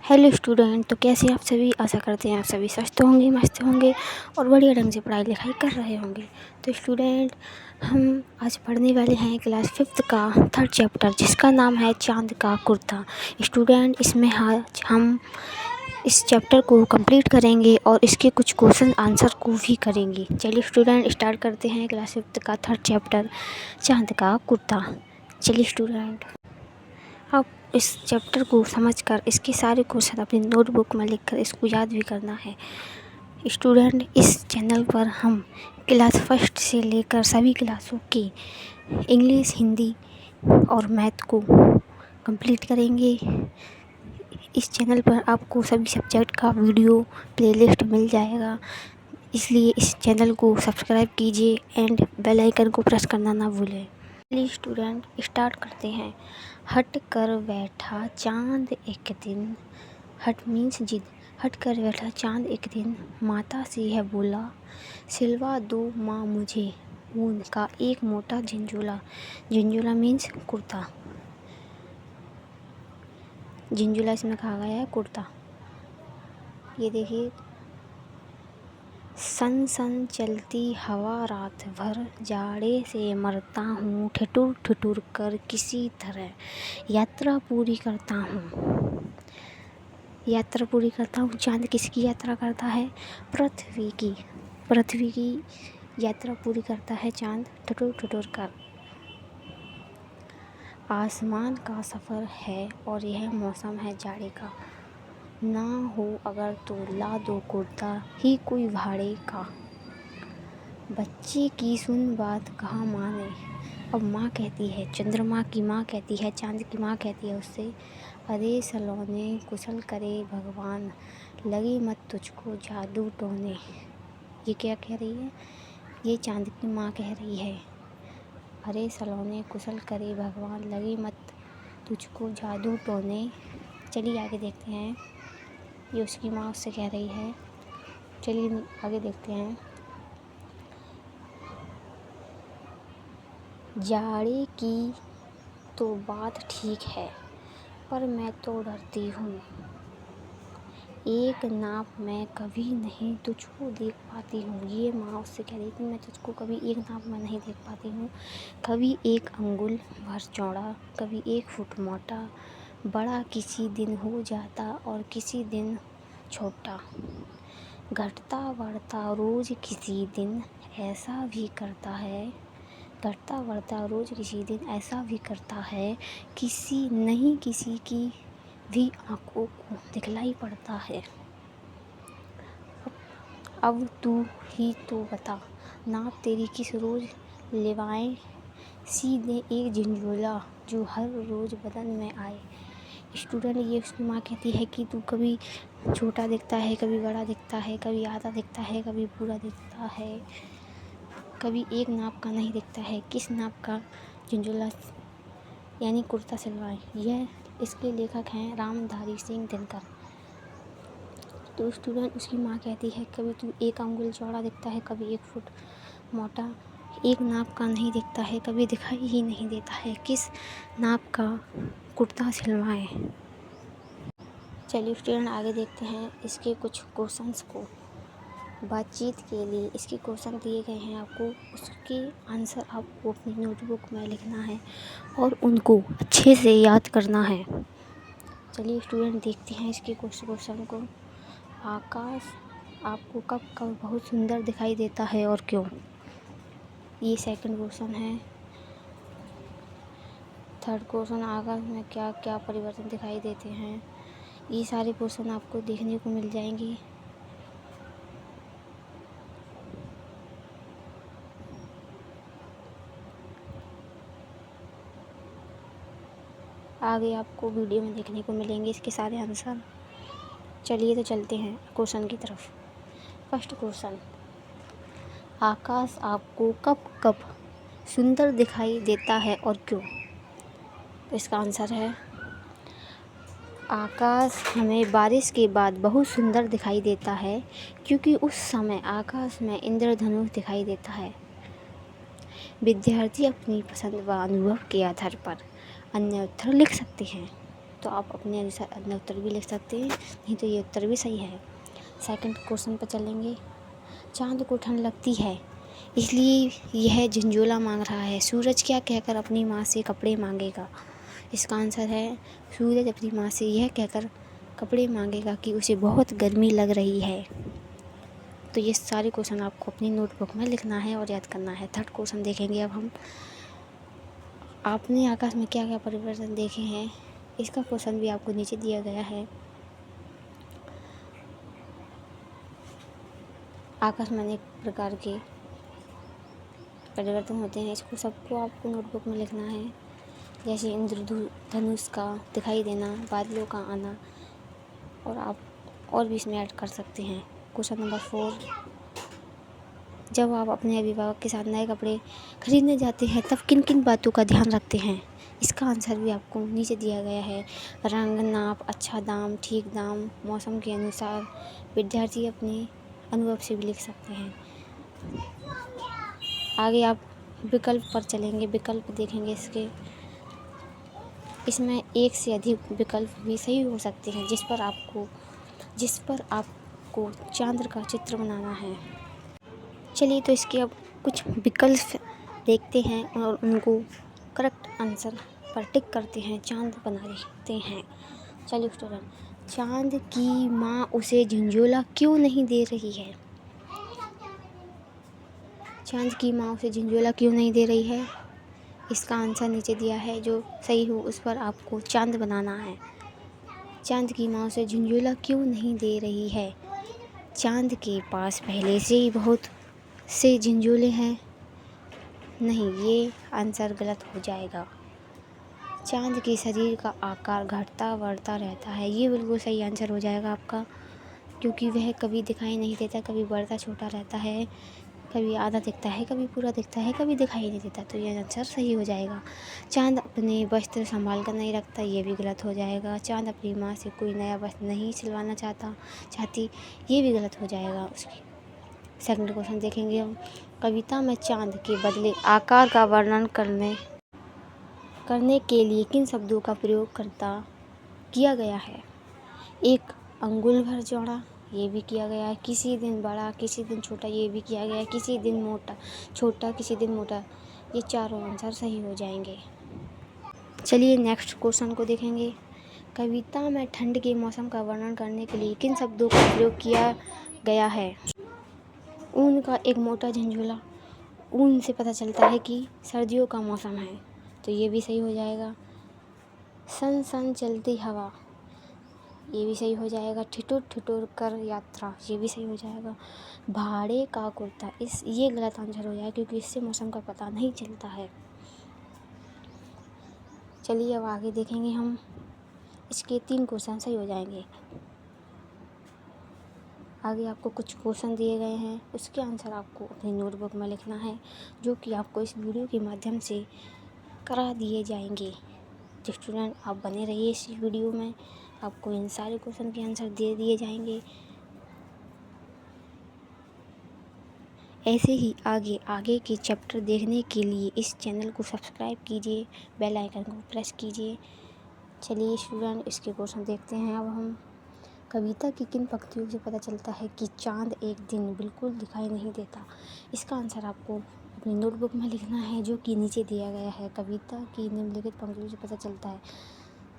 Hello student, तो कैसे आप सभी। आशा करते हैं आप सभी स्वस्थ होंगे, मस्त होंगे और बढ़िया ढंग से पढ़ाई लिखाई कर रहे होंगे। तो स्टूडेंट, हम आज पढ़ने वाले हैं क्लास 5th का 3rd चैप्टर, जिसका नाम है चांद का कुर्ता। स्टूडेंट, इसमें आज हम इस चैप्टर को कंप्लीट करेंगे और इसके कुछ क्वेश्चन आंसर को भी करेंगे। चलिए स्टूडेंट, स्टार्ट करते हैं क्लास 5th का 3rd चैप्टर चांद का कुर्ता। चलिए स्टूडेंट, अब इस चैप्टर को समझकर इसके सारे क्वेश्चन अपनी नोटबुक में लिखकर इसको याद भी करना है। स्टूडेंट, इस चैनल पर हम क्लास 1st से लेकर सभी क्लासों की इंग्लिश, हिंदी और मैथ को कंप्लीट करेंगे। इस चैनल पर आपको सभी सब्जेक्ट का वीडियो प्लेलिस्ट मिल जाएगा, इसलिए इस चैनल को सब्सक्राइब कीजिए एंड बेल आइकन को प्रेस करना ना भूलें। चलिए स्टूडेंट, स्टार्ट करते हैं। हट कर बैठा चांद एक दिन, हट मीन्स जिद। हट कर बैठा चांद एक दिन, माता से है बोला, सिलवा दो माँ मुझे ऊन का एक मोटा झंझोला। झंझोला मीन्स कुर्ता। झंझोला इसमें कहा गया है कुर्ता। ये देखिए, सन सन चलती हवा रात भर, जाड़े से मरता हूँ ठिठुर ठिठुर कर किसी तरह, यात्रा पूरी करता हूँ। यात्रा पूरी करता हूँ, चांद किसकी यात्रा करता है? पृथ्वी की। पृथ्वी की यात्रा पूरी करता है चांद ठिठुर ठिठुर कर। आसमान का सफ़र है और यह मौसम है जाड़े का, ना हो अगर तो ला दो कुर्ता ही कोई भाड़े का। बच्चे की सुन बात कहाँ माने, अब माँ कहती है, चंद्रमा की माँ कहती है, चांद की माँ कहती है उससे, अरे सलोने कुशल करे भगवान, लगी मत तुझको जादू टोने। ये क्या कह रही है? ये चांद की माँ कह रही है, अरे सलोने कुशल करे भगवान, लगी मत तुझको जादू टोने। चलिए आगे देखते हैं, ये उसकी माँ उससे कह रही है। चलिए आगे देखते हैं। जाड़े की तो बात ठीक है, पर मैं तो डरती हूँ, एक नाप में कभी नहीं तुझको देख पाती हूँ। ये माँ उससे कह रही थी, मैं तुझको कभी एक नाप में नहीं देख पाती हूँ। कभी एक अंगुल भर चौड़ा, कभी 1 फुट मोटा, बड़ा किसी दिन हो जाता और किसी दिन छोटा, घटता बढ़ता रोज़ किसी दिन ऐसा भी करता है, घटता बढ़ता रोज़ किसी दिन ऐसा भी करता है, किसी नहीं किसी की भी आँखों को दिखलाई पड़ता है। अब तू ही तो बता, नाप तेरी किस रोज़ लेवाएं, सी दे एक झंझोला जो हर रोज़ बदन में आए। स्टूडेंट, ये उसकी माँ कहती है कि तू कभी छोटा दिखता है, कभी बड़ा दिखता है, कभी आधा दिखता है, कभी पूरा दिखता है, कभी एक नाप का नहीं दिखता है। किस नाप का झंझोला यानी कुर्ता सिलवाएं। यह इसके लेखक हैं रामधारी सिंह दिनकर। तो स्टूडेंट, उसकी माँ कहती है, कभी तू 1 अंगुल चौड़ा दिखता है, कभी 1 फुट मोटा, एक नाप का नहीं दिखता है, कभी दिखाई ही नहीं देता है, किस नाप का कुर्ता सिलवाएं। चलिए स्टूडेंट, आगे देखते हैं इसके कुछ क्वेश्चंस को। बातचीत के लिए इसके क्वेश्चन दिए गए हैं आपको, उसके आंसर आपको अपनी नोटबुक में लिखना है और उनको अच्छे से याद करना है। चलिए स्टूडेंट, देखते हैं इसके क्वेश्चन को। आकाश आपको कब कब बहुत सुंदर दिखाई देता है और क्यों? ये सेकंड क्वेश्चन है। थर्ड क्वेश्चन, आकाश में क्या क्या परिवर्तन दिखाई देते हैं? ये सारे क्वेश्चन आपको देखने को मिल जाएंगे। आगे आपको वीडियो में देखने को मिलेंगे इसके सारे आंसर। चलिए तो चलते हैं क्वेश्चन की तरफ। फर्स्ट क्वेश्चन, आकाश आपको कब कब सुंदर दिखाई देता है और क्यों? तो इसका आंसर है, आकाश हमें बारिश के बाद बहुत सुंदर दिखाई देता है, क्योंकि उस समय आकाश में इंद्रधनुष दिखाई देता है। विद्यार्थी अपनी पसंद व अनुभव के आधार पर अन्य उत्तर लिख सकते हैं। तो तो आप अपने अनुसार अपना उत्तर भी लिख सकते हैं, नहीं तो ये उत्तर भी सही है। सेकंड क्वेश्चन पर चलेंगे। चाँद को ठंड लगती है इसलिए यह झंझोला मांग रहा है, सूरज क्या कहकर अपनी माँ से कपड़े मांगेगा। इसका आंसर है सूरज अपनी माँ से यह कहकर कपड़े मांगेगा कि उसे बहुत गर्मी लग रही है। तो ये सारे क्वेश्चन आपको अपनी नोटबुक में लिखना है और याद करना है। थर्ड क्वेश्चन देखेंगे अब हम। आपने आकाश में क्या क्या परिवर्तन देखे हैं, इसका क्वेश्चन भी आपको नीचे दिया गया है। आकाश में अनेक प्रकार के परिवर्तन होते हैं, इसको सबको आपको नोटबुक में लिखना है। जैसे इंद्रधनुष का दिखाई देना, बादलों का आना, और आप और भी इसमें ऐड कर सकते हैं। क्वेश्चन नंबर 4, जब आप अपने अभिभावक के साथ नए कपड़े खरीदने जाते हैं तब किन किन बातों का ध्यान रखते हैं। इसका आंसर भी आपको नीचे दिया गया है। रंग, नाप, अच्छा दाम, ठीक दाम, मौसम के अनुसार। विद्यार्थी अपने अनुभव से भी लिख सकते हैं। आगे आप विकल्प पर चलेंगे, विकल्प देखेंगे इसके। इसमें एक से अधिक विकल्प भी सही हो सकते हैं जिस पर आपको चांद का चित्र बनाना है। चलिए तो इसके अब कुछ विकल्प देखते हैं और उनको करेक्ट आंसर पर टिक करते हैं, चांद बना देते हैं। चलिए स्टूडेंट, चांद की माँ उसे झंझोला क्यों नहीं दे रही है। चांद की माँ उसे झंझोला क्यों नहीं दे रही है, इसका आंसर नीचे दिया है। जो सही हो उस पर आपको चांद बनाना है। चांद की माँ उसे झंझोला क्यों नहीं दे रही है। चांद के पास पहले से ही बहुत से झंझोले हैं। नहीं, ये आंसर गलत हो जाएगा। चांद के शरीर का आकार घटता बढ़ता रहता है, ये बिल्कुल सही आंसर हो जाएगा आपका, क्योंकि वह कभी दिखाई नहीं देता, कभी बढ़ता छोटा रहता है, कभी आधा दिखता है, कभी पूरा दिखता है, कभी दिखाई नहीं देता। तो ये आंसर सही हो जाएगा। चांद अपने वस्त्र संभाल कर नहीं रखता, ये भी गलत हो जाएगा। चांद अपनी माँ से कोई नया वस्त्र नहीं सिलवाना चाहती, ये भी गलत हो जाएगा। उसकी सेकंड क्वेश्चन देखेंगे हम। कविता में चांद के बदले आकार का वर्णन करने के लिए किन शब्दों का प्रयोग किया गया है। एक, अंगुल भर चौड़ा, ये भी किया गया है। किसी दिन बड़ा, किसी दिन छोटा, ये भी किया गया है। किसी दिन छोटा, किसी दिन मोटा, ये चारों आंसर सही हो जाएंगे। चलिए नेक्स्ट क्वेश्चन को देखेंगे। कविता में ठंड के मौसम का वर्णन करने के लिए किन शब्दों का प्रयोग किया गया है। ऊन का एक मोटा झंझोला, ऊन से पता चलता है कि सर्दियों का मौसम है, तो ये भी सही हो जाएगा। सन सन चलती हवा, ये भी सही हो जाएगा। ठिठुर ठिठुर कर यात्रा, ये भी सही हो जाएगा। भाड़े का कुर्ता, ये गलत आंसर हो जाएगा क्योंकि इससे मौसम का पता नहीं चलता है। चलिए अब आगे देखेंगे हम। इसके 3 क्वेश्चन सही हो जाएंगे। आगे आपको कुछ क्वेश्चन दिए गए हैं, उसके आंसर आपको अपनी नोटबुक में लिखना है, जो कि आपको इस वीडियो के माध्यम से करा दिए जाएंगे। तो स्टूडेंट आप बने रहिए इस वीडियो में, आपको इन सारे क्वेश्चन के आंसर दे दिए जाएंगे। ऐसे ही आगे के चैप्टर देखने के लिए इस चैनल को सब्सक्राइब कीजिए, बेल आइकन को प्रेस कीजिए। चलिए स्टूडेंट इसके क्वेश्चन देखते हैं अब हम। कविता की किन पंक्तियों से पता चलता है कि चांद एक दिन बिल्कुल दिखाई नहीं देता। इसका आंसर आपको अपनी नोटबुक में लिखना है, जो कि नीचे दिया गया है। कविता की निम्नलिखित पंक्तियों से पता चलता है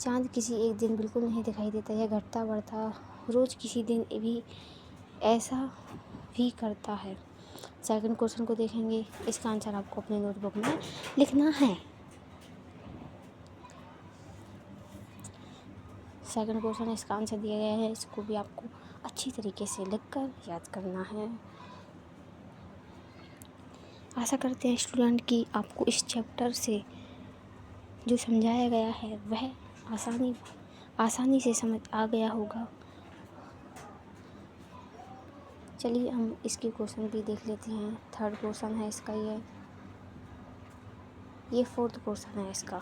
चांद किसी एक दिन बिल्कुल नहीं दिखाई देता, यह घटता बढ़ता रोज़ किसी दिन भी ऐसा भी करता है। सेकंड क्वेश्चन को देखेंगे, इसका आंसर आपको अपने नोटबुक में लिखना है। सेकंड क्वेश्चन, इसका आंसर दिया गया है, इसको भी आपको अच्छी तरीके से लिखकर याद करना है। आशा करते हैं स्टूडेंट कि आपको इस चैप्टर से जो समझाया गया है वह आसानी से समझ आ गया होगा। चलिए हम इसके क्वेश्चन भी देख लेते हैं। थर्ड क्वेश्चन है इसका, ये फोर्थ क्वेश्चन है इसका।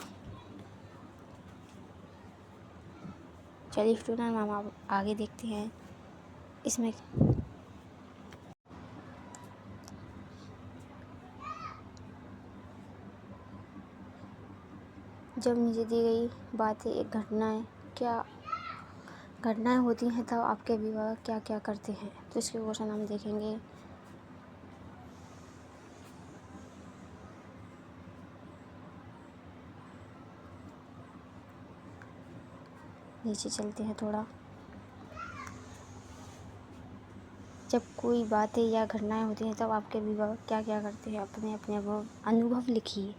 चलिए स्टूडेंट हम आप आगे देखते हैं। इसमें जब नीचे दी गई बातें एक घटना है क्या घटनाएं होती हैं तब आपके अभिभावक क्या क्या करते हैं। तो इसके क्वेश्चन हम देखेंगे। नीचे चलते हैं थोड़ा। जब कोई बातें या घटनाएं होती हैं तब आपके अभिभावक क्या क्या करते हैं, अपने अपने अनुभव लिखिए।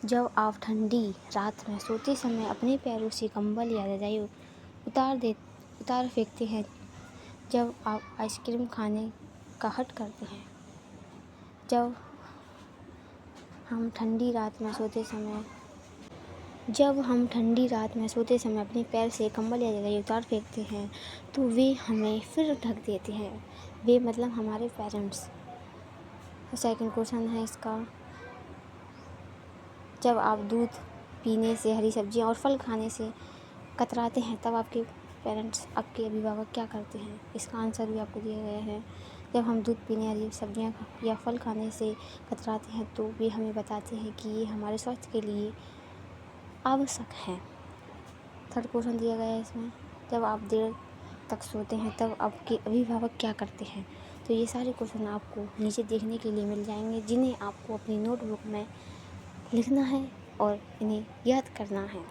जब आप ठंडी रात में सोते समय अपने पैरों से कंबल या रजाई उतार फेंकते हैं। जब आप आइसक्रीम खाने का हट करते हैं। जब हम ठंडी रात में सोते समय अपने पैर से कंबल या रजाई उतार फेंकते हैं तो वे हमें फिर ढक देते हैं। वे मतलब हमारे पेरेंट्स। सेकंड क्वेश्चन है इसका। जब आप दूध पीने से, हरी सब्जियां और फल खाने से कतराते हैं तब आपके पेरेंट्स, आपके अभिभावक क्या करते हैं। इसका आंसर भी आपको दिया गया है। जब हम दूध पीने, हरी सब्जियां या फल खाने से कतराते हैं तो वे हमें बताते हैं कि ये हमारे स्वास्थ्य के लिए आवश्यक है। थर्ड क्वेश्चन दिया गया है इसमें। जब आप देर तक सोते हैं तब आपके अभिभावक क्या करते हैं। तो ये सारे क्वेश्चन आपको नीचे देखने के लिए मिल जाएंगे, जिन्हें आपको अपनी नोटबुक में लिखना है और इन्हें याद करना है।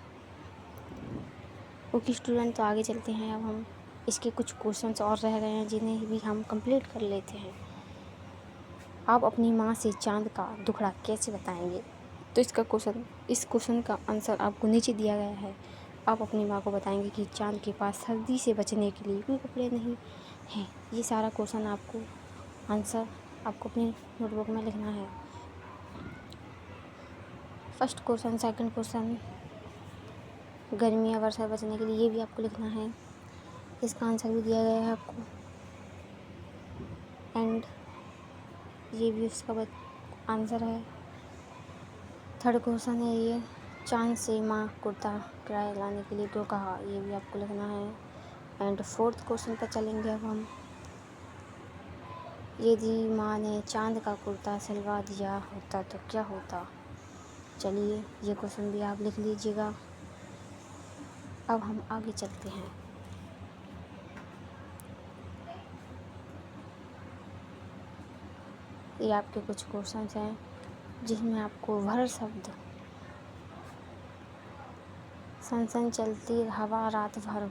ओके स्टूडेंट, तो आगे चलते हैं। अब हम इसके कुछ क्वेश्चंस और रह गए हैं जिन्हें भी हम कंप्लीट कर लेते हैं। आप अपनी माँ से चाँद का दुखड़ा कैसे बताएंगे। तो इस क्वेश्चन का आंसर आपको नीचे दिया गया है। आप अपनी माँ को बताएंगे कि चाँद के पास सर्दी से बचने के लिए कोई कपड़े नहीं हैं। ये सारा क्वेश्चन आंसर आपको अपनी नोटबुक में लिखना है। फर्स्ट क्वेश्चन, सेकंड क्वेश्चन, गर्मी या वर्षा से बचने के लिए ये भी आपको लिखना है। इसका आंसर भी दिया गया है आपको। एंड ये भी उसका आंसर है। थर्ड क्वेश्चन है ये, चांद से माँ कुर्ता किराए लाने के लिए क्यों कहा, ये भी आपको लिखना है। एंड फोर्थ क्वेश्चन पर चलेंगे अब हम। यदि माँ ने चांद का कुर्ता सिलवा दिया होता तो क्या होता। चलिए ये क्वेश्चन भी आप लिख लीजिएगा। अब हम आगे चलते हैं। ये आपके कुछ क्वेश्चंस हैं जिसमें आपको भर शब्द, सन चलती हवा रात भर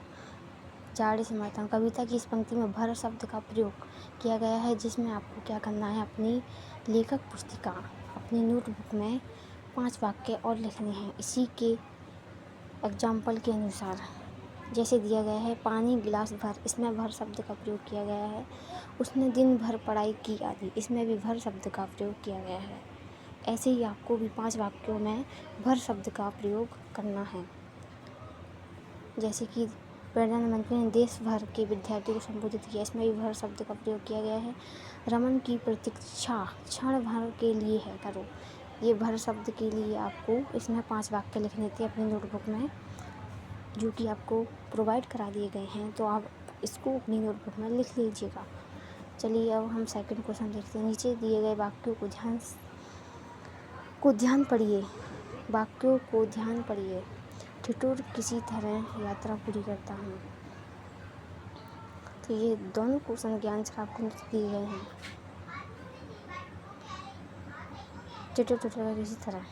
जाड़े से मरता हूँ, कविता की इस पंक्ति में भर शब्द का प्रयोग किया गया है, जिसमें आपको क्या करना है, अपनी लेखक पुस्तिका, अपनी नोटबुक में 5 वाक्य और लिखने हैं। इसी के एग्जाम्पल के अनुसार जैसे दिया गया है, पानी गिलास भर, इसमें भर शब्द का प्रयोग किया गया है। उसने दिन भर पढ़ाई की आदि, इसमें भी भर शब्द का प्रयोग किया गया है। ऐसे ही आपको भी 5 वाक्यों में भर शब्द का प्रयोग करना है। जैसे कि प्रधानमंत्री ने देश भर के विद्यार्थियों को संबोधित किया, इसमें भी भर शब्द का प्रयोग किया गया है। रमन की प्रतीक्षा क्षण भर के लिए है करो, ये भर शब्द के लिए आपको इसमें 5 वाक्य लिखने थे अपनी नोटबुक में, जो कि आपको प्रोवाइड करा दिए गए हैं। तो आप इसको अपनी नोटबुक में लिख लीजिएगा। चलिए अब हम सेकंड क्वेश्चन देखते हैं। नीचे दिए गए वाक्यों को ध्यान पढ़िए। ठिठुर किसी तरह यात्रा पूरी करता हूँ। तो ये दोनों क्वेश्चन के आंसर आपको दिए गए हैं। ठिठुर किसी तरह,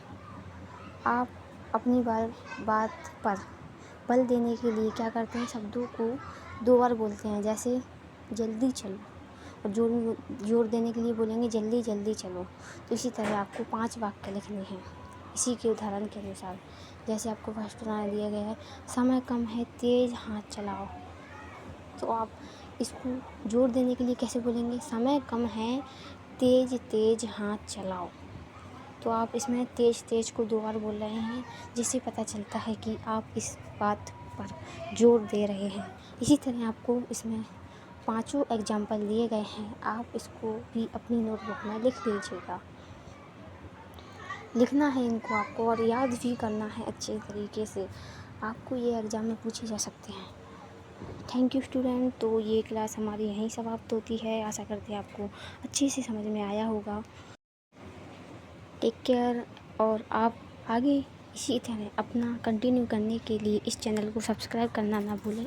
आप अपनी बात पर बल देने के लिए क्या करते हैं, शब्दों को 2 बार बोलते हैं। जैसे जल्दी चलो, और जोर देने के लिए बोलेंगे जल्दी जल्दी चलो। तो इसी तरह आपको 5 वाक्य लिखने हैं इसी के उदाहरण के अनुसार। जैसे आपको फर्स्ट उदाहरण दिया गया है, समय कम है तेज़ हाथ चलाओ। तो आप इसको जोर देने के लिए कैसे बोलेंगे, समय कम है तेज़ हाथ चलाओ। तो आप इसमें तेज़ को 2 बार बोल रहे हैं, जिससे पता चलता है कि आप इस बात पर जोर दे रहे हैं। इसी तरह आपको इसमें 5 एग्जाम्पल दिए गए हैं, आप इसको भी अपनी नोटबुक में लिख लीजिएगा। लिखना है इनको आपको और याद भी करना है अच्छे तरीके से, आपको ये एग्ज़ाम में पूछे जा सकते हैं। Thank you student. तो ये क्लास हमारी यहीं समाप्त होती है। आशा करते हैं आपको अच्छे से समझ में आया होगा। टेक केयर, और आप आगे इसी तरह अपना कंटिन्यू करने के लिए इस चैनल को सब्सक्राइब करना ना भूलें।